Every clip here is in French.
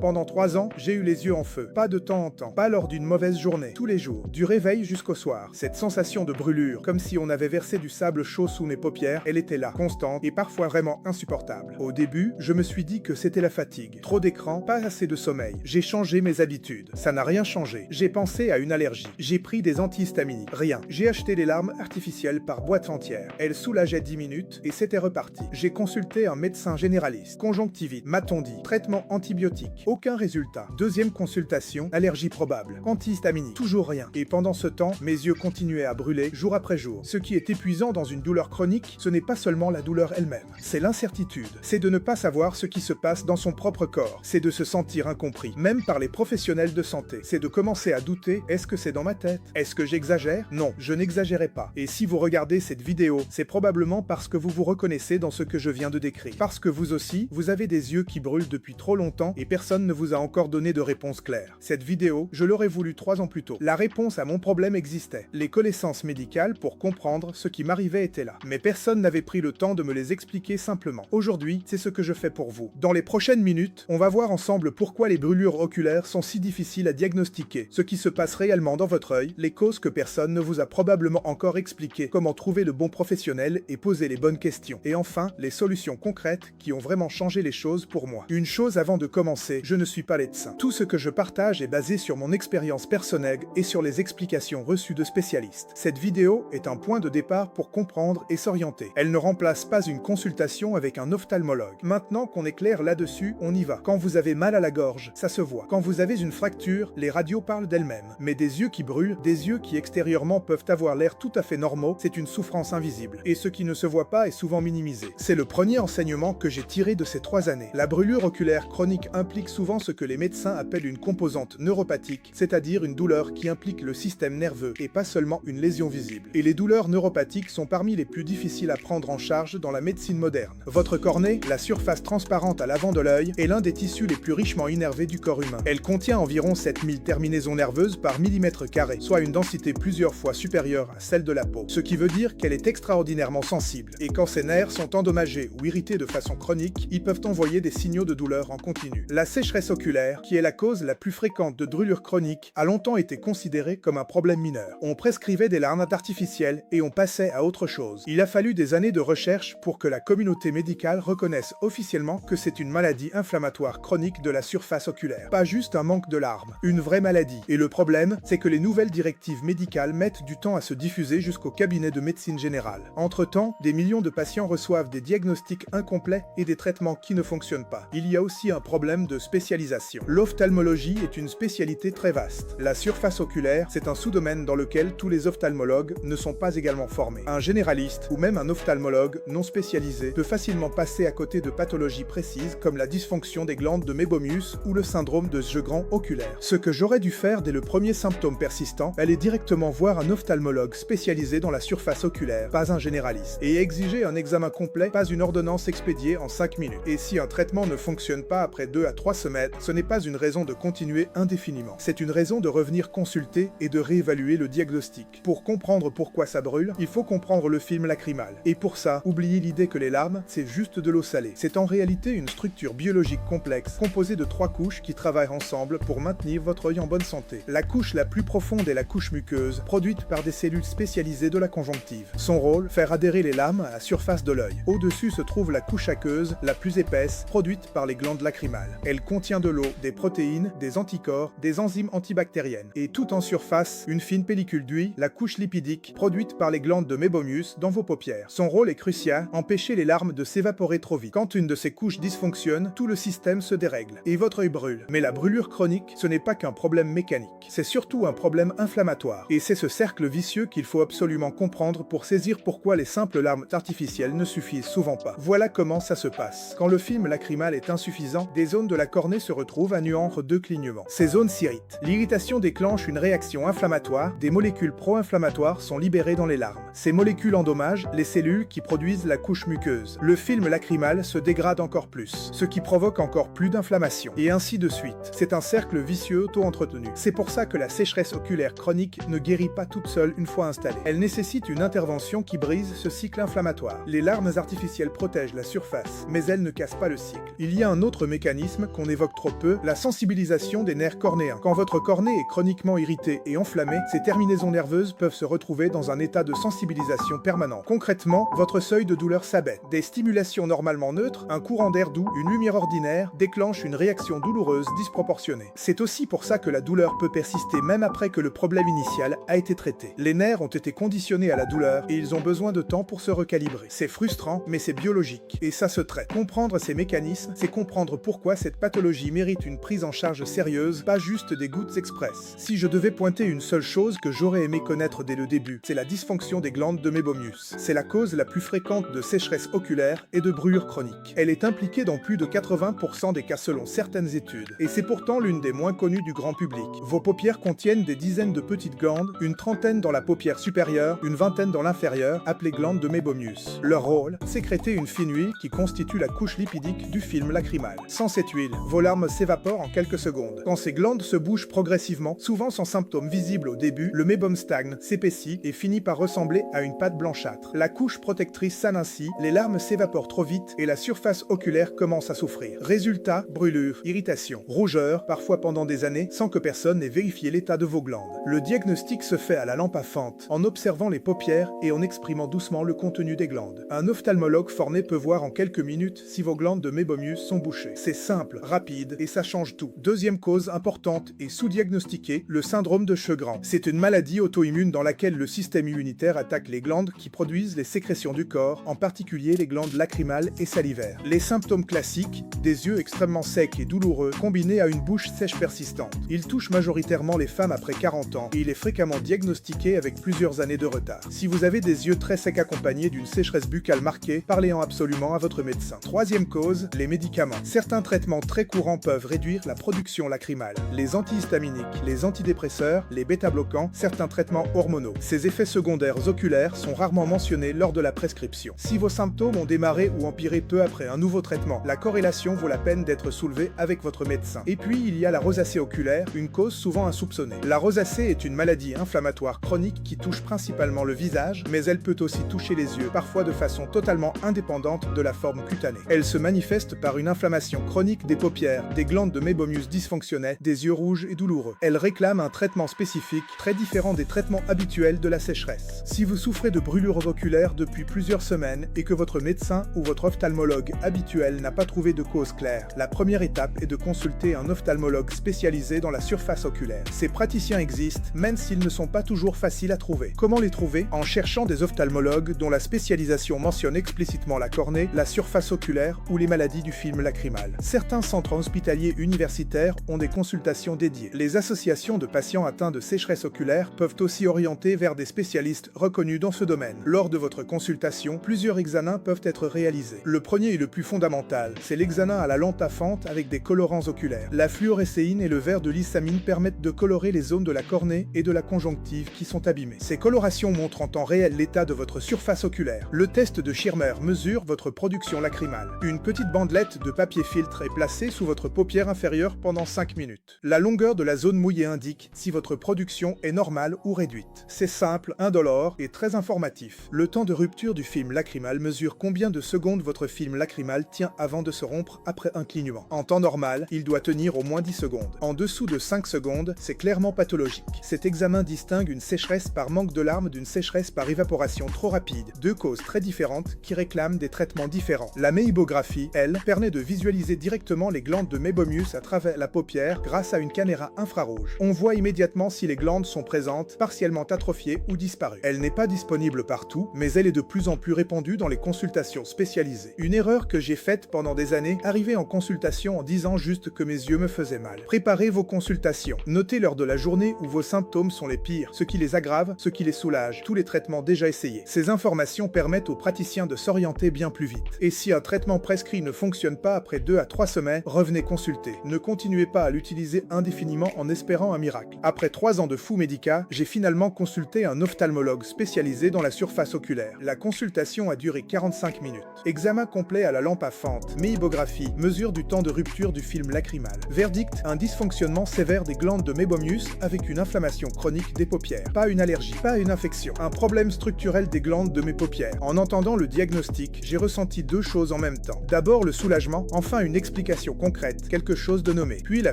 Pendant 3 ans, j'ai eu les yeux en feu. Pas de temps en temps, pas lors d'une mauvaise journée, tous les jours, du réveil jusqu'au soir. Cette sensation de brûlure, comme si on avait versé du sable chaud sous mes paupières, elle était là, constante et parfois vraiment insupportable. Au début, je me suis dit que c'était la fatigue. Trop d'écran, pas assez de sommeil. J'ai changé mes habitudes. Ça n'a rien changé. J'ai pensé à une allergie. J'ai pris des antihistaminiques. Rien. J'ai acheté des larmes artificielles par boîte entière. Elles soulageaient 10 minutes et c'était reparti. J'ai consulté un médecin généraliste. Conjonctivite, m'a-t-on dit. Traitement antibiotique. Aucun résultat. Deuxième consultation, allergie probable. Antihistaminique. Toujours rien. Et pendant ce temps, mes yeux continuaient à brûler jour après jour. Ce qui est épuisant dans une douleur chronique, ce n'est pas seulement la douleur elle-même. C'est l'incertitude. C'est de ne pas savoir ce qui se passe dans son propre corps. C'est de se sentir incompris, même par les professionnels de santé. C'est de commencer à douter, est-ce que c'est dans ma tête? Est-ce que j'exagère? Non, je n'exagérais pas. Et si vous regardez cette vidéo, c'est probablement parce que vous vous reconnaissez dans ce que je viens de décrire. Parce que vous aussi, vous avez des yeux qui brûlent depuis trop longtemps et personne ne vous a encore donné de réponse claire. Cette vidéo, je l'aurais voulu 3 ans plus tôt. La réponse à mon problème existait. Les connaissances médicales pour comprendre ce qui m'arrivait étaient là. Mais personne n'avait pris le temps de me les expliquer simplement. Aujourd'hui, c'est ce que je fais pour vous. Dans les prochaines minutes, on va voir ensemble pourquoi les brûlures oculaires sont si difficiles à diagnostiquer, ce qui se passe réellement dans votre œil, les causes que personne ne vous a probablement encore expliquées, comment trouver le bon professionnel et poser les bonnes questions. Et enfin, les solutions concrètes qui ont vraiment changé les choses pour moi. Une chose avant de commencer, je ne suis pas médecin. Tout ce que je partage est basé sur mon expérience personnelle et sur les explications reçues de spécialistes. Cette vidéo est un point de départ pour comprendre et s'orienter. Elle ne remplace pas une consultation avec un ophtalmologue. Maintenant qu'on est clair là-dessus, on y va. Quand vous avez mal à la gorge, ça se voit. Quand vous avez une fracture, les radios parlent d'elles-mêmes. Mais des yeux qui brûlent, des yeux qui extérieurement peuvent avoir l'air tout à fait normaux, c'est une souffrance invisible. Et ce qui ne se voit pas est souvent minimisé. C'est le premier enseignement que j'ai tiré de ces 3 années. La brûlure oculaire chronique implique souvent ce que les médecins appellent une composante neuropathique, c'est-à-dire une douleur qui implique le système nerveux et pas seulement une lésion visible. Et les douleurs neuropathiques sont parmi les plus difficiles à prendre en charge dans la médecine moderne. Votre cornée, la surface transparente à l'avant de l'œil, est l'un des tissus les plus richement innervés du corps humain. Elle contient environ 7000 terminaisons nerveuses par millimètre carré, soit une densité plusieurs fois supérieure à celle de la peau, ce qui veut dire qu'elle est extraordinairement sensible. Et quand ces nerfs sont endommagés ou irrités de façon chronique, ils peuvent envoyer des signaux de douleur en continu. La sécheresse oculaire, qui est la cause la plus fréquente de brûlures chroniques, a longtemps été considérée comme un problème mineur. On prescrivait des larmes artificielles et on passait à autre chose. Il a fallu des années de recherche pour que la communauté médicale reconnaisse officiellement que c'est une maladie inflammatoire chronique de la surface oculaire. Pas juste un manque de larmes, une vraie maladie. Et le problème, c'est que les nouvelles directives médicales mettent du temps à se diffuser jusqu'au cabinet de médecine générale. Entre-temps, des millions de patients reçoivent des diagnostics incomplets et des traitements qui ne fonctionnent pas. Il y a aussi un problème de spécialisation. L'ophtalmologie est une spécialité très vaste. La surface oculaire, c'est un sous-domaine dans lequel tous les ophtalmologues ne sont pas également formés. Un généraliste ou même un ophtalmologue non spécialisé peut facilement passer à côté de pathologies précises comme la dysfonction des glandes de Meibomius ou le syndrome de Sjögren oculaire. Ce que j'aurais dû faire dès le premier symptôme persistant, aller directement voir un ophtalmologue spécialisé dans la surface oculaire, pas un généraliste, et exiger un examen complet, pas une ordonnance expédiée en 5 minutes. Et si un traitement ne fonctionne pas après 2 à 3 semaines, ce n'est pas une raison de continuer indéfiniment. C'est une raison de revenir consulter et de réévaluer le diagnostic. Pour comprendre pourquoi ça brûle, il faut comprendre le film lacrymal. Et pour ça, oubliez l'idée que les larmes, c'est juste de l'eau salée. C'est en réalité une structure biologique complexe, composée de 3 couches qui travaillent ensemble pour maintenir votre œil en bonne santé. La couche la plus profonde est la couche muqueuse, produite par des cellules spécialisées de la conjonctive. Son rôle, faire adhérer les larmes à la surface de l'œil. Au-dessus se trouve la couche aqueuse, la plus épaisse, produite par les glandes lacrymales. Elle contient de l'eau, des protéines, des anticorps, des enzymes antibactériennes. Et tout en surface, une fine pellicule d'huile, la couche lipidique, produite par les glandes de Meibomius dans vos paupières. Son rôle est crucial, empêcher les larmes de s'évaporer trop vite. Quand une de ces couches dysfonctionne, tout le système se dérègle et votre œil brûle. Mais la brûlure chronique, ce n'est pas qu'un problème mécanique. C'est surtout un problème inflammatoire. Et c'est ce cercle vicieux qu'il faut absolument comprendre pour saisir pourquoi les simples larmes artificielles ne suffisent souvent pas. Voilà comment ça se passe. Quand le film lacrymal est insuffisant, des zones de la cornée se retrouvent à nu entre 2 clignements. Ces zones s'irritent. L'irritation déclenche une réaction inflammatoire, des molécules pro-inflammatoires sont libérées dans les larmes. Ces molécules endommagent les cellules qui produisent la couche muqueuse. Le film lacrymal se dégrade encore plus, ce qui provoque encore plus d'inflammation. Et ainsi de suite. C'est un cercle vicieux auto-entretenu. C'est pour ça que la sécheresse oculaire chronique ne guérit pas toute seule une fois installée. Elle nécessite une intervention qui brise ce cycle inflammatoire. Les larmes artificielles protègent la surface, mais elles ne cassent pas le cycle. Il y a un autre mécanisme qu'on évoque trop peu, la sensibilisation des nerfs cornéens. Quand votre cornée est chroniquement irritée et enflammée, ces terminaisons nerveuses peuvent se retrouver dans un état de sensibilisation permanent. Concrètement, votre seuil de douleur s'abaisse. Des stimulations normalement neutres, un courant d'air doux, une lumière ordinaire, déclenchent une réaction douloureuse disproportionnée. C'est aussi pour ça que la douleur peut persister même après que le problème initial a été traité. Les nerfs ont été conditionnés à la douleur et ils ont besoin de temps pour se recalibrer. C'est frustrant, mais c'est biologique. Et ça se traite. Comprendre ces mécanismes, c'est comprendre pourquoi cette pathologie mérite une prise en charge sérieuse, pas juste des gouttes express. Si je devais pointer une seule chose que j'aurais aimé connaître dès le début, c'est la dysfonction des glandes de Meibomius. C'est la cause la plus fréquente de sécheresse oculaire et de brûlure chronique. Elle est impliquée dans plus de 80% des cas selon certaines études. Et c'est pourtant l'une des moins connues du grand public. Vos paupières contiennent des dizaines de petites glandes, une trentaine dans la paupière supérieure, une vingtaine dans l'inférieure, appelées glandes de Meibomius. Leur rôle, sécréter une fine huile qui constitue la couche lipidique du film lacrymal. Sans cette huile, vos larmes s'évaporent en quelques secondes. Quand ces glandes se bougent progressivement, souvent sans symptômes visibles au début, le mébum stagne, s'épaissit et finit par ressembler à une pâte blanchâtre. La couche protectrice sane ainsi, les larmes s'évaporent trop vite et la surface oculaire commence à souffrir. Résultat, brûlure, irritation, rougeur, parfois pendant des années, sans que personne n'ait vérifié l'état de vos glandes. Le diagnostic se fait à la lampe à fente, en observant les paupières et en exprimant doucement le contenu des glandes. Un ophtalmologue formé peut voir en quelques minutes si vos glandes de Meibomius sont bouchées. C'est simple, rapide et ça change tout. Deuxième cause importante et sous-diagnostiquée, le syndrome de Sjögren. C'est une maladie auto-immune dans laquelle le système immunitaire attaque les glandes qui produisent les sécrétions du corps, en particulier les glandes lacrymales et salivaires. Les symptômes classiques, des yeux extrêmement secs et douloureux, combinés à une bouche sèche persistante. Il touche majoritairement les femmes après 40 ans et il est fréquemment diagnostiqué avec plusieurs années de retard. Si vous avez des yeux très secs accompagnés d'une sécheresse buccale marquée, parlez-en absolument à votre médecin. Troisième cause, les médicaments. Certains traitements très courants peuvent réduire la production lacrymale. Les antihistaminiques, les antidépresseurs, les bêta-bloquants, certains traitements hormonaux. Ces effets secondaires oculaires sont rarement mentionnés lors de la prescription. Si vos symptômes ont démarré ou empiré peu après un nouveau traitement, la corrélation vaut la peine d'être soulevée avec votre médecin. Et puis, il y a la rosacée oculaire, une cause souvent insoupçonnée. La rosacée est une maladie inflammatoire chronique qui touche principalement le visage, mais elle peut aussi toucher les yeux, parfois de façon totalement indépendante de la forme cutanée. Elle se manifeste par une inflammation chronique des paupières, des glandes de Meibomius dysfonctionnelles, des yeux rouges et douloureux. Elle réclame un traitement spécifique, très différent des traitements habituels de la sécheresse. Si vous souffrez de brûlures oculaires depuis plusieurs semaines et que votre médecin ou votre ophtalmologue habituel n'a pas trouvé de cause claire, la première étape est de consulter un ophtalmologue spécialisé dans la surface oculaire. Ces praticiens existent, même s'ils ne sont pas toujours faciles à trouver. Comment les trouver? En cherchant des ophtalmologues dont la spécialisation mentionne explicitement la cornée, la surface oculaire ou les maladies du film lacrymal. Certains centres hospitaliers universitaires ont des consultations dédiées. Les associations de patients atteints de sécheresse oculaire peuvent aussi orienter vers des spécialistes reconnus dans ce domaine. Lors de votre consultation, plusieurs examens peuvent être réalisés. Le premier et le plus fondamental, c'est l'examen à la lampe à fente avec des colorants oculaires. La fluorescéine et le verre de lyssamine permettent de colorer les zones de la cornée et de la conjonctive qui sont abîmées. Ces colorations montrent en temps réel l'état de votre surface oculaire. Le test de Schirmer mesure votre production lacrymale. Une petite bandelette de papier filtre est placée sous votre paupière inférieure pendant 5 minutes. La longueur de la zone mouillée indique si votre production est normale ou réduite. C'est simple, indolore et très informatif. Le temps de rupture du film lacrymal mesure combien de secondes votre film lacrymal tient avant de se rompre après un clignement. En temps normal, il doit tenir au moins 10 secondes. En dessous de 5 secondes, c'est clairement pathologique. Cet examen distingue une sécheresse par manque de larmes d'une sécheresse par évaporation trop rapide, deux causes très différentes qui réclament des traitements différents. La méibographie, elle, permet de visualiser directement les glandes de Meibomius à travers la paupière grâce à une caméra infrarouge. On voit immédiatement si les glandes sont présentes, partiellement atrophiées ou disparues. Elle n'est pas disponible partout, mais elle est de plus en plus répandue dans les consultations spécialisées. Une erreur que j'ai faite pendant des années, arriver en consultation en disant juste que mes yeux me faisaient mal. Préparez vos consultations. Notez l'heure de la journée où vos symptômes sont les pires, ce qui les aggrave, ce qui les soulage, tous les traitements déjà essayés. Ces informations permettent aux praticiens de s'orienter bien plus vite. Et si un traitement prescrit ne fonctionne pas après 2 à 3 semaines, revenez consulter. Ne continuez pas à l'utiliser indéfiniment en espérant un miracle. Après 3 ans de fou médicat, j'ai finalement consulté un ophtalmologue spécialisé dans la surface oculaire. La consultation a duré 45 minutes. Examen complet à la lampe à fente, méibographie, mesure du temps de rupture du film lacrymal. Verdict, un dysfonctionnement sévère des glandes de Meibomius avec une inflammation chronique des paupières. Pas une allergie, pas une infection. Un problème structurel des glandes de mes paupières. En entendant le diagnostic, j'ai ressenti deux choses en même temps. D'abord le soulagement, enfin une explication concrète, quelque chose de nommé. Puis la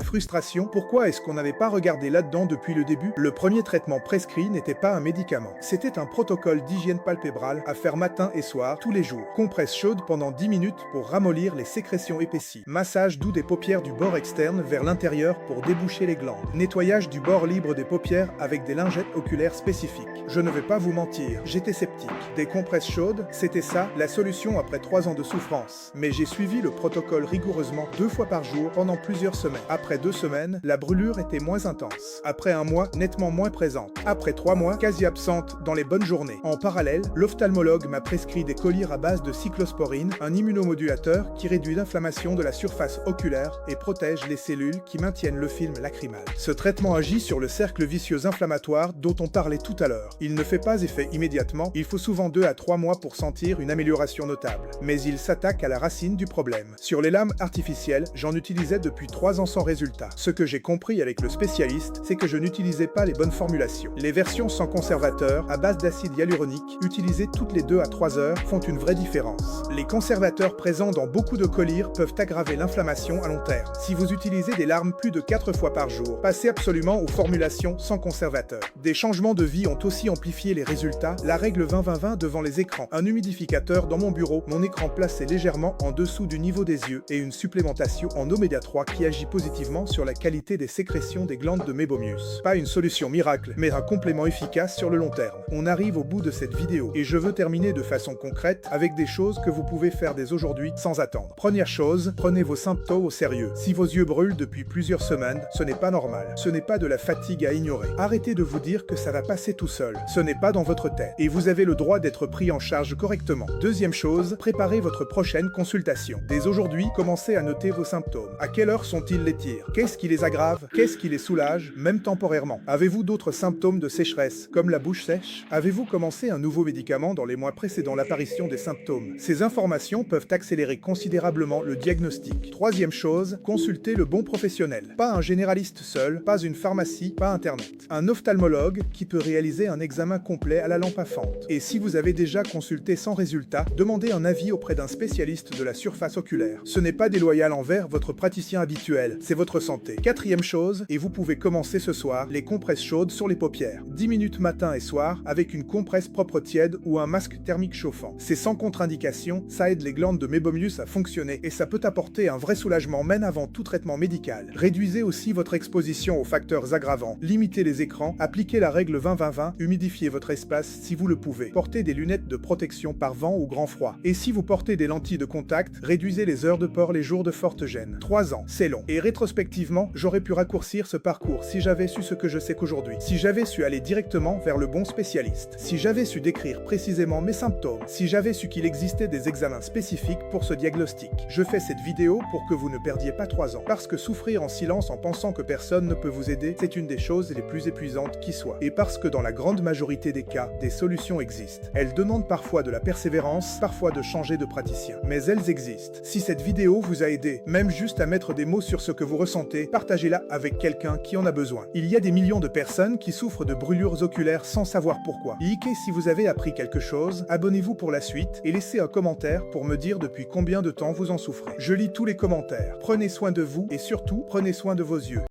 frustration, pourquoi est-ce qu'on n'avait pas regardé là-dedans depuis le début? Le premier traitement prescrit n'était pas un médicament. C'était un protocole d'hygiène palpébrale à faire matin et soir, tous les jours. Compresse chaude pendant 10 minutes pour ramollir les sécrétions épaissies. Massage doux des paupières du bord externe vers l'intérieur pour déboucher les glandes. Nettoyage du bord libre des paupières avec des lingettes oculaires spécifiques. Je ne vais pas vous mentir, j'étais sceptique. Des compresses chaudes, c'était ça, la solution après 3 ans de souffrance. Mais j'ai suivi le protocole rigoureusement 2 fois par jour pendant plusieurs semaines. Après 2 semaines, la brûlure était moins intense. Après 1 mois, nettement moins présente. Après 3 mois, quasi absente dans les bonnes journées. En parallèle, l'ophtalmologue m'a prescrit des collyres à base de cyclosporine, un immunomodulateur qui réduit l'inflammation de la surface oculaire et protège les cellules qui maintiennent le film lacrymal. Ce traitement agit sur le cercle vicieux inflammatoire dont on parlait tout à l'heure. Il ne fait pas effet immédiatement, il faut souvent 2 à 3 mois pour sentir une amélioration notable. Mais il s'attaque à la racine du problème. Sur les lames artificielles, j'en utilisais depuis 3 ans sans résultat. Ce que j'ai compris avec le spécialiste, c'est que je n'utilisais pas les bonnes formulations. Les versions sans conservateur, à base d'acide hyaluronique, utilisées toutes les 2 à 3 heures, font une vraie différence. Les conservateurs présents dans beaucoup de collyres peuvent aggraver l'inflammation à long terme. Si vous utilisez des larmes plus de 4 fois par jour, passez absolument aux formulations sans conservateur. Des changements de vie ont aussi amplifié les résultats, la règle 20-20-20 devant les écrans, un humidificateur dans mon bureau, mon écran placé légèrement en dessous du niveau des yeux et une supplémentation en oméga 3 qui agit positivement sur la qualité des sécrétions des glandes de Meibomius. Pas une solution miracle, mais un complément efficace sur le long terme. On arrive au bout de cette vidéo et je veux terminer de façon concrète avec des choses que vous pouvez faire dès aujourd'hui sans attendre. Première chose, prenez vos symptômes au sérieux. Si vos yeux brûlent depuis plusieurs semaines, ce n'est pas normal. Ce n'est pas de la fatigue à ignorer. Arrêtez de vous dire que ça va passer tout seul. Ce n'est pas dans votre tête et vous avez le droit d'être pris en charge correctement. Deuxième chose, préparez votre prochaine consultation. Dès aujourd'hui, commencez à noter vos symptômes. À quelle heure sont-ils les tirs? Qu'est-ce qui les aggrave? Qu'est-ce qui les soulage, même temporairement? Avez-vous d'autres symptômes de sécheresse, comme la bouche sèche? Avez-vous commencé un nouveau médicament dans les mois précédant l'apparition des symptômes? Ces informations peuvent accélérer considérablement le diagnostic. Troisième chose, consultez le bon professionnel. Pas un généraliste seul, pas une pharmacie, pas Internet. Un ophtalmologue qui peut réaliser un examen complet à la lampe à fente. Et si vous avez déjà consulté sans résultat, demandez un avis auprès d'un spécialiste de la surface oculaire. Ce n'est pas déloyal envers votre praticien habituel, c'est votre santé. Quatrième chose, et vous pouvez commencer ce soir, les compresses chaudes sur les paupières. 10 minutes matin et soir, avec une compresse propre tiède ou un masque thermique chauffant. C'est sans contre-indication, ça aide les glandes de Meibomius à fonctionner et ça peut apporter un vrai soulagement même avant tout traitement médical. Réduisez aussi votre exposition aux facteurs aggravants, limitez les écrans, appliquez la règle 20-20-20, humidifiez votre espace si vous le pouvez. Portez des lunettes de protection par vent ou grand froid. Et si vous portez des lentilles de contact, réduisez les heures de port les jours de forte gêne. 3 ans, c'est long. Et rétrospectivement, j'aurais pu raccourcir ce parcours si j'avais su ce que je sais qu'aujourd'hui. Si j'avais su aller directement vers le bon spécialiste. Si j'avais su décrire précisément mes symptômes. Si j'avais su qu'il existait des examens spécifiques pour ce diagnostic. Je fais cette vidéo pour que vous ne perdiez pas 3 ans. Parce que souffrir en silence en pensant que personne ne peut vous aider, c'est une des choses les plus épuisantes qui soit. Et parce que dans la grande majorité des cas, des solutions existent. Elles demandent parfois de la persévérance, parfois de changer de praticien. Mais elles existent. Si cette vidéo vous a aidé, même juste à mettre des mots sur ce que vous ressentez, partagez-la avec quelqu'un qui en a besoin. Il y a des millions de personnes qui souffrent de brûlures oculaires sans savoir pourquoi. Likez si vous avez appris quelque chose, abonnez-vous pour la suite et laissez un commentaire pour me dire depuis combien de temps vous en souffrez. Je lis tous les commentaires. Prenez soin de vous et surtout, prenez soin de vos yeux.